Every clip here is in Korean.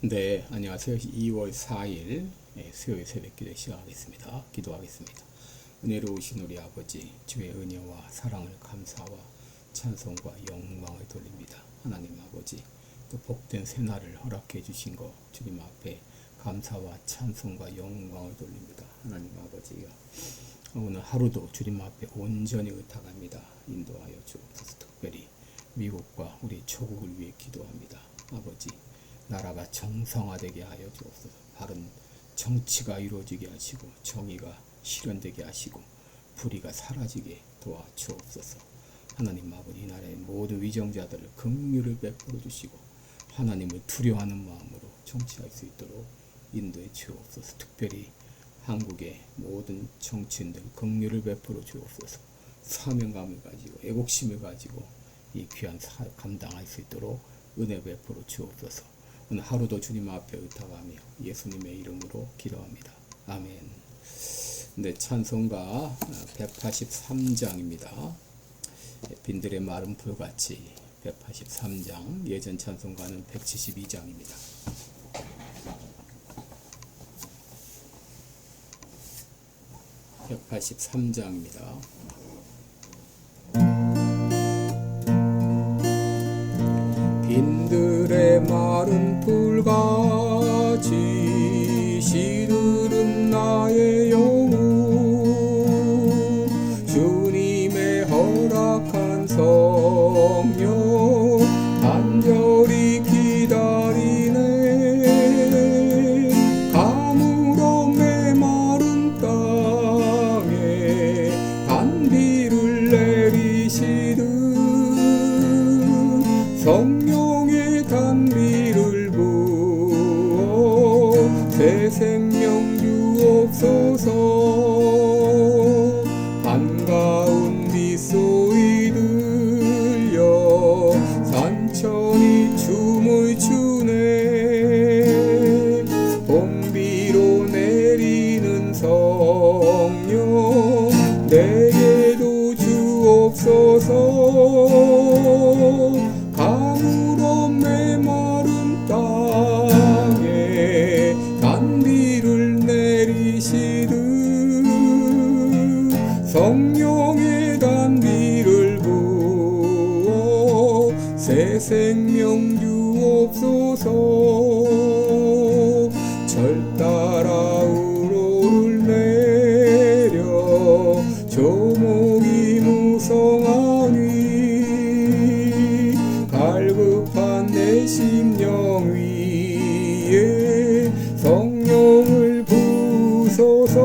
네, 안녕하세요. 2월 4일 수요일 새벽기도 시작하겠습니다. 기도하겠습니다. 은혜로우신 우리 아버지, 주의 은혜와 사랑을 감사와 찬송과 영광을 돌립니다. 하나님 아버지, 또 복된 새날을 허락해 주신 것 주님 앞에 감사와 찬송과 영광을 돌립니다. 하나님 아버지가 오늘 하루도 주님 앞에 온전히 의탁합니다. 인도하여 주옵소서. 특별히 미국과 우리 조국을 위해 기도합니다. 아버지, 나라가 정상화되게 하여 주옵소서. 바른 정치가 이루어지게 하시고 정의가 실현되게 하시고 불의가 사라지게 도와주옵소서. 하나님 아버지, 이 나라의 모든 위정자들을 긍휼을 베풀어 주시고 하나님을 두려워하는 마음으로 정치할 수 있도록 인도해 주옵소서. 특별히 한국의 모든 정치인들 긍휼을 베풀어 주옵소서. 사명감을 가지고 애국심을 가지고 이 귀한 사역 감당할 수 있도록 은혜 베풀어 주옵소서. 오늘 하루도 주님 앞에 의탁하며 예수님의 이름으로 기도합니다. 아멘. 네, 찬송가 183장입니다. 빈들의 마른 풀같이 183장, 예전 찬송가는 172장입니다. (183장입니다) 빈들의 마른 풀같이 시들은 나의 영혼, 주님의 허락한 성령 간절히 기다리네. 가물어 메마른 땅에 단비를 내리시듯 성령의 단비를 부어 새 생명 주옵소서. 반가운 빗소리 들려 산천이 춤을 추네. 봄비로 내리는 성령 내게도 주옵소서. 가물어 메마른 땅에 단비를 내리시듯 성령의 단비를 부어 새 생명 주옵소서. 절 따라 우로를 내려 조목이 무성하니 갈급한 내 심령 위에 성령을 부소서.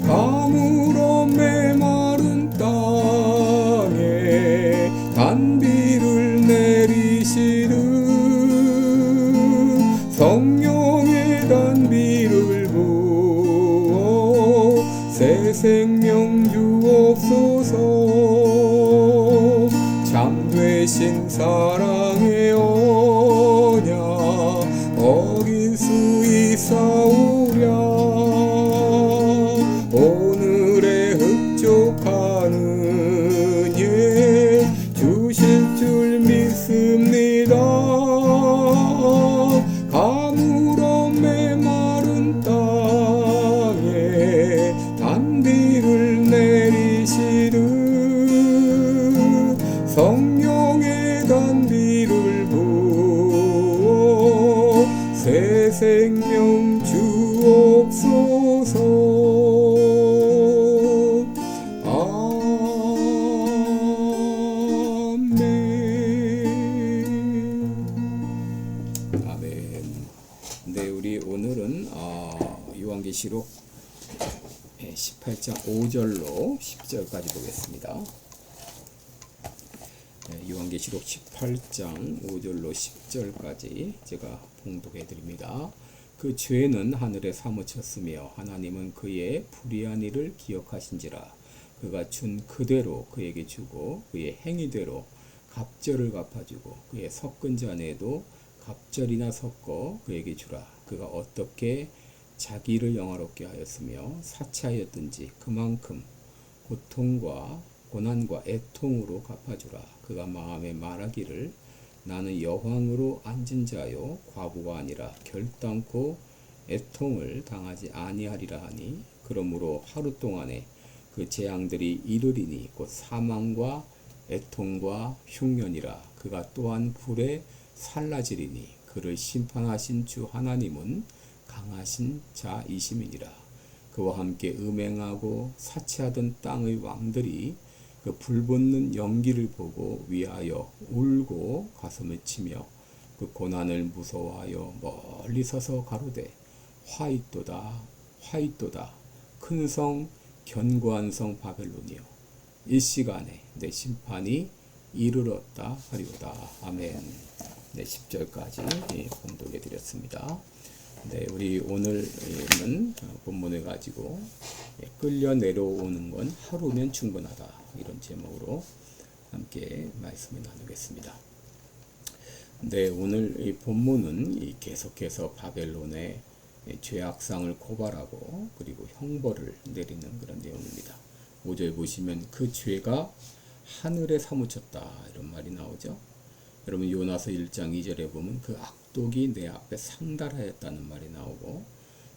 가물어 메마른 땅에 단비를 내리시듯 성령의 단비를 부어 새 생명 주옵소서. 참되신 사랑의 언약 어길 수 있사오랴. 오늘의 흡족하는 예 주실 줄 믿습니다. 가물어 메마른 땅에 단비를 내리시듯 성령의 단비를 부어 새 생명 주옵소서. 아멘. 아멘. 네, 우리 오늘은 요한계시록 18장 5절로 10절까지 보겠습니다. 요한계시록 18장 5절로 10절까지 제가 봉독해 드립니다. 그 죄는 하늘에 사무쳤으며 하나님은 그의 불의한 일을 기억하신지라. 그가 준 그대로 그에게 주고 그의 행위대로 갑절을 갚아주고 그의 섞은 잔에도 갑절이나 섞어 그에게 주라. 그가 어떻게 자기를 영화롭게 하였으며 사치하였든지 그만큼 고통과 고난과 애통으로 갚아주라. 그가 마음에 말하기를 나는 여왕으로 앉은 자요 과부가 아니라 결단코 애통을 당하지 아니하리라 하니 그러므로 하루 동안에 그 재앙들이 이르리니 곧 사망과 애통과 흉년이라. 그가 또한 불에 살라지리니 그를 심판하신 주 하나님은 강하신 자이심이니라. 그와 함께 음행하고 사치하던 땅의 왕들이 그 불붙는 연기를 보고 위하여 울고 가슴을 치며 그 고난을 무서워하여 멀리 서서 가로되 화이또다 화이또다 큰 성 견고한 성 바벨론이여 이 시간에 내 심판이 이르렀다 하리오다. 아멘. 네, 10절까지 봉독해 드렸습니다. 네, 우리 오늘은 본문을 가지고 끌려 내려오는 건 하루면 충분하다, 이런 제목으로 함께 말씀을 나누겠습니다. 네, 오늘 이 본문은 계속해서 바벨론의 죄악상을 고발하고 그리고 형벌을 내리는 그런 내용입니다. 5절 보시면 그 죄가 하늘에 사무쳤다, 이런 말이 나오죠. 여러분 요나서 1장 2절에 보면 그 악독이 내 앞에 상달하였다는 말이 나오고,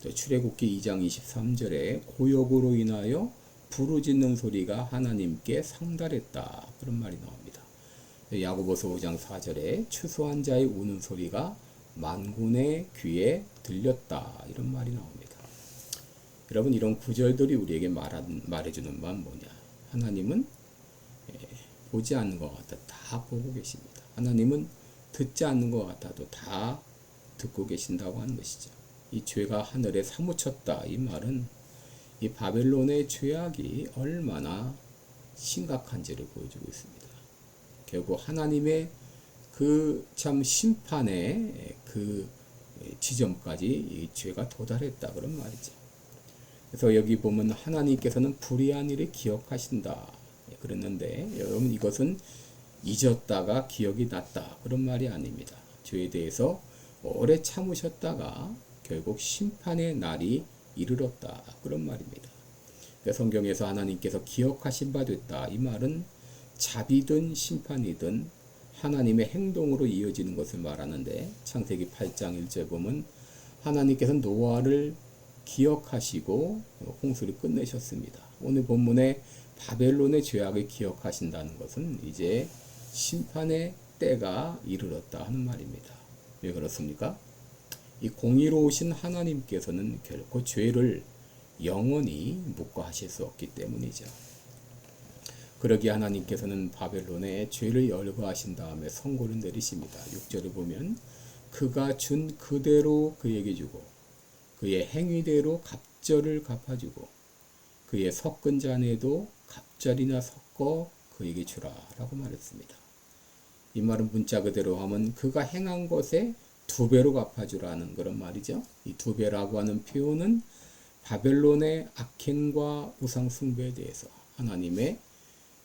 또 출애굽기 2장 23절에 고역으로 인하여 부르짖는 소리가 하나님께 상달했다, 그런 말이 나옵니다. 야고보서 5장 4절에 추수한 자의 우는 소리가 만군의 귀에 들렸다, 이런 말이 나옵니다. 여러분 이런 구절들이 우리에게 말해주는 바는 뭐냐? 하나님은 보지 않는 것 같아 다 보고 계십니다. 하나님은 듣지 않는 것 같아도 다 듣고 계신다고 하는 것이죠. 이 죄가 하늘에 사무쳤다, 이 말은 이 바벨론의 죄악이 얼마나 심각한지를 보여주고 있습니다. 결국 하나님의 그 참 심판의 그 지점까지 이 죄가 도달했다, 그런 말이죠. 그래서 여기 보면 하나님께서는 불의한 일을 기억하신다 그랬는데, 여러분 이것은 잊었다가 기억이 났다, 그런 말이 아닙니다. 죄에 대해서 오래 참으셨다가 결국 심판의 날이 이르렀다, 그런 말입니다. 그러니까 성경에서 하나님께서 기억하신 바 됐다, 이 말은 자비든 심판이든 하나님의 행동으로 이어지는 것을 말하는데, 창세기 8장 1절 보면 하나님께서 노아를 기억하시고 홍수를 끝내셨습니다. 오늘 본문에 바벨론의 죄악을 기억하신다는 것은 이제 심판의 때가 이르렀다 하는 말입니다. 왜 그렇습니까? 이 공의로우신 하나님께서는 결코 죄를 영원히 묵과하실 수 없기 때문이죠. 그러기에 하나님께서는 바벨론의 죄를 열거하신 다음에 선고를 내리십니다. 6절을 보면 그가 준 그대로 그에게 주고 그의 행위대로 갑절을 갚아주고 그의 섞은 잔에도 갑절이나 섞어 그에게 주라 라고 말했습니다. 이 말은 문자 그대로 하면 그가 행한 것에 2배로 갚아주라는 그런 말이죠. 이 2배라고 하는 표현은 바벨론의 악행과 우상 숭배에 대해서 하나님의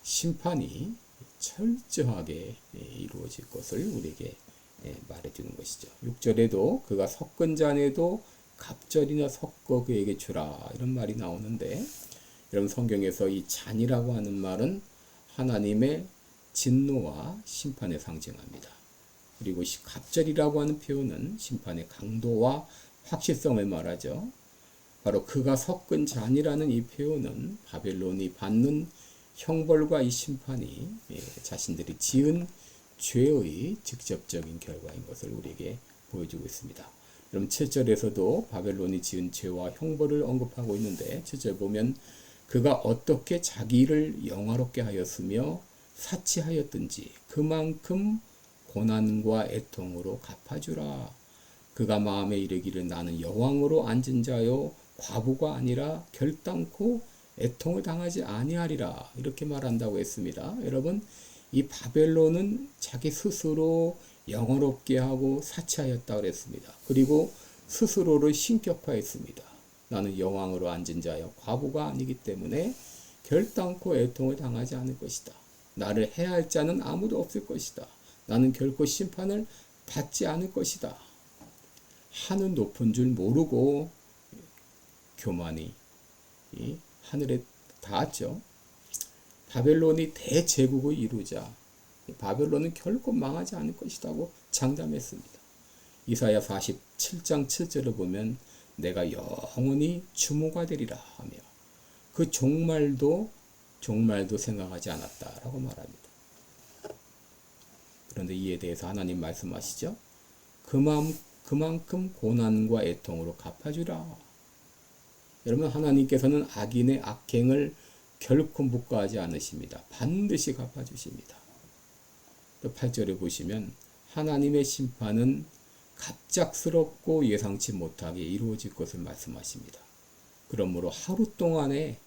심판이 철저하게 이루어질 것을 우리에게 말해주는 것이죠. 6절에도 그가 섞은 잔에도 갑절이나 섞어 그에게 주라, 이런 말이 나오는데, 여러분 성경에서 이 잔이라고 하는 말은 하나님의 진노와 심판에 상징합니다. 그리고 갑절이라고 하는 표현은 심판의 강도와 확실성을 말하죠. 바로 그가 섞은 잔이라는 이 표현은 바벨론이 받는 형벌과 이 심판이 자신들이 지은 죄의 직접적인 결과인 것을 우리에게 보여주고 있습니다. 그럼 7절에서도 바벨론이 지은 죄와 형벌을 언급하고 있는데, 7절 보면 그가 어떻게 자기 일을 영화롭게 하였으며 사치하였든지 그만큼 고난과 애통으로 갚아주라. 그가 마음에 이르기를 나는 여왕으로 앉은 자요 과부가 아니라 결단코 애통을 당하지 아니하리라, 이렇게 말한다고 했습니다. 여러분 이 바벨론은 자기 스스로 영어롭게 하고 사치하였다고 그랬습니다. 그리고 스스로를 신격화했습니다. 나는 여왕으로 앉은 자여 과부가 아니기 때문에 결단코 애통을 당하지 않을 것이다. 나를 해할 자는 아무도 없을 것이다. 나는 결코 심판을 받지 않을 것이다 하는 높은 줄 모르고 교만이 하늘에 닿았죠. 바벨론이 대제국을 이루자 바벨론은 결코 망하지 않을 것이라고 장담했습니다. 이사야 47장 7절을 보면 내가 영원히 주모가 되리라 하며 그 종말도 생각하지 않았다라고 말합니다. 그런데 이에 대해서 하나님 말씀하시죠. 그만큼 고난과 애통으로 갚아주라. 여러분, 하나님께서는 악인의 악행을 결코 묵과하지 않으십니다. 반드시 갚아주십니다. 또 8절에 보시면 하나님의 심판은 갑작스럽고 예상치 못하게 이루어질 것을 말씀하십니다. 그러므로 하루 동안에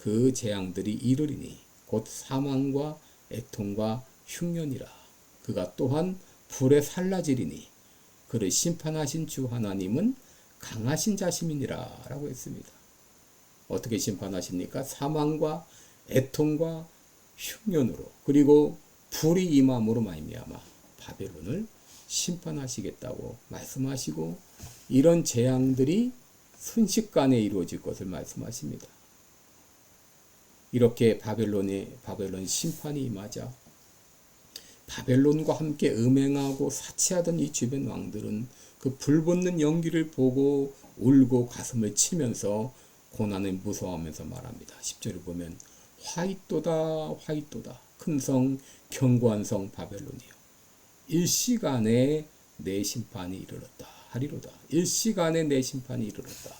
그 재앙들이 이르리니 곧 사망과 애통과 흉년이라. 그가 또한 불에 살라지리니 그를 심판하신 주 하나님은 강하신 자심이니라 라고 했습니다. 어떻게 심판하십니까? 사망과 애통과 흉년으로 그리고 불이 임함으로 말미암아 바벨론을 심판하시겠다고 말씀하시고 이런 재앙들이 순식간에 이루어질 것을 말씀하십니다. 이렇게 바벨론 심판이 임하자 바벨론과 함께 음행하고 사치하던 이 주변 왕들은 그 불붙는 연기를 보고 울고 가슴을 치면서 고난을 무서워하면서 말합니다. 10절을 보면 화이또다 큰 성 견고한 성 바벨론이여 일시간에 내 심판이 이르렀다 하리로다. 일시간에 내 심판이 이르렀다.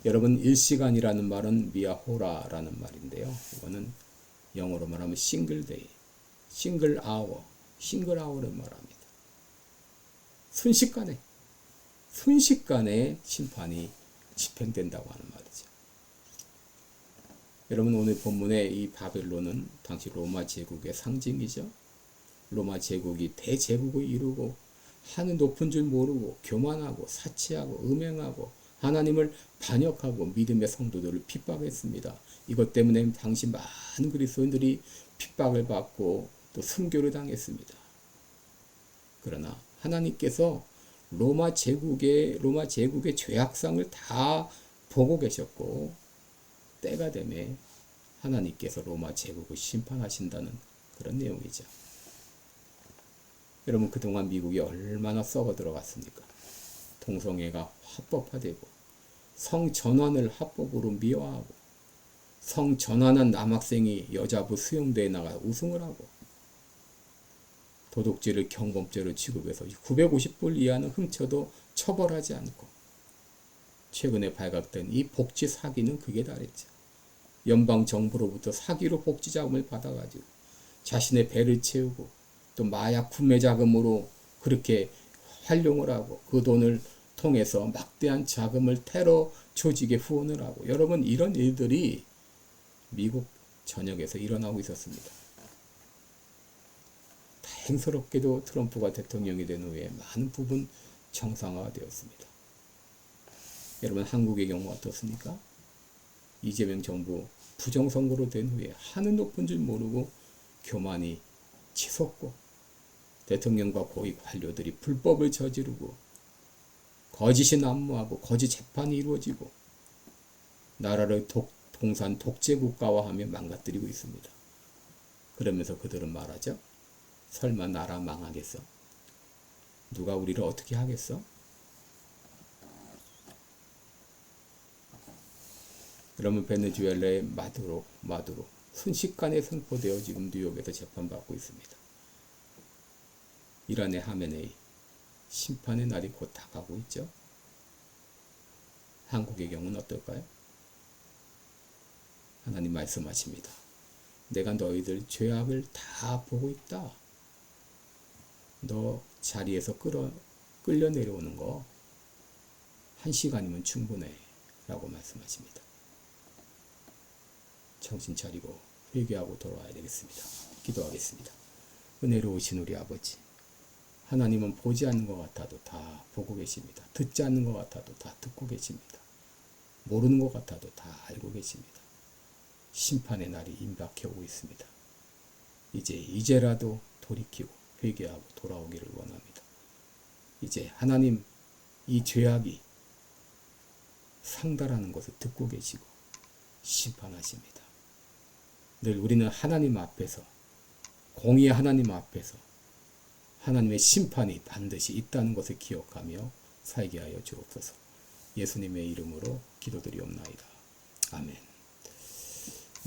여러분, 일시간이라는 말은 미아호라라는 말인데요. 이거는 영어로 말하면 싱글데이, 싱글아워를 말합니다. 순식간에 심판이 집행된다고 하는 말이죠. 여러분, 오늘 본문의 이 바벨론은 당시 로마 제국의 상징이죠. 로마 제국이 대제국을 이루고 하늘 높은 줄 모르고 교만하고 사치하고 음행하고 하나님을 반역하고 믿음의 성도들을 핍박했습니다. 이것 때문에 당시 많은 그리스도인들이 핍박을 받고 또 순교를 당했습니다. 그러나 하나님께서 로마 제국의 죄악상을 다 보고 계셨고 때가 되매 하나님께서 로마 제국을 심판하신다는 그런 내용이죠. 여러분, 그동안 미국이 얼마나 썩어 들어갔습니까? 동성애가 합법화되고 성전환을 합법으로 미화하고 성전환한 남학생이 여자부 수영대에 나가 우승을 하고 도둑질을 경범죄로 취급해서 950불 이하는 훔쳐도 처벌하지 않고 최근에 발각된 이 복지 사기는 극에 달했죠. 연방정부로부터 사기로 복지 자금을 받아가지고 자신의 배를 채우고 또 마약 구매 자금으로 그렇게 활용을 하고 그 돈을 통해서 막대한 자금을 테러 조직에 후원을 하고 여러분, 이런 일들이 미국 전역에서 일어나고 있었습니다. 다행스럽게도 트럼프가 대통령이 된 후에 많은 부분 정상화가 되었습니다. 여러분, 한국의 경우 어떻습니까? 이재명 정부 부정선거로 된 후에 하늘 높은 줄 모르고 교만이 치솟고 대통령과 고위 관료들이 불법을 저지르고 거짓이 난무하고 거짓 재판이 이루어지고 나라를 공산 독재국가화하며 망가뜨리고 있습니다. 그러면서 그들은 말하죠. 설마 나라 망하겠어? 누가 우리를 어떻게 하겠어? 여러분, 베네수엘라의 마두로 순식간에 선포되어 지금 뉴욕에서 재판받고 있습니다. 이란의 하메네이 심판의 날이 곧 다가오고 있죠. 한국의 경우는 어떨까요? 하나님 말씀하십니다. 내가 너희들 죄악을 다 보고 있다. 너 자리에서 끌려 내려오는 거 1시간이면 충분해 라고 말씀하십니다. 정신 차리고 회개하고 돌아와야 되겠습니다. 기도하겠습니다. 은혜로우신 우리 아버지, 하나님은 보지 않는 것 같아도 다 보고 계십니다. 듣지 않는 것 같아도 다 듣고 계십니다. 모르는 것 같아도 다 알고 계십니다. 심판의 날이 임박해 오고 있습니다. 이제라도 돌이키고 회개하고 돌아오기를 원합니다. 이제 하나님, 이 죄악이 상달하는 것을 듣고 계시고 심판하십니다. 늘 우리는 하나님 앞에서 공의 하나님 앞에서 하나님의 심판이 반드시 있다는 것을 기억하며 살게 하여 주옵소서. 예수님의 이름으로 기도드리옵나이다. 아멘.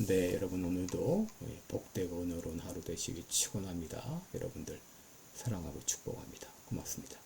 네, 여러분 오늘도 복되고 은혜로운 하루 되시기 축원합니다. 여러분들 사랑하고 축복합니다. 고맙습니다.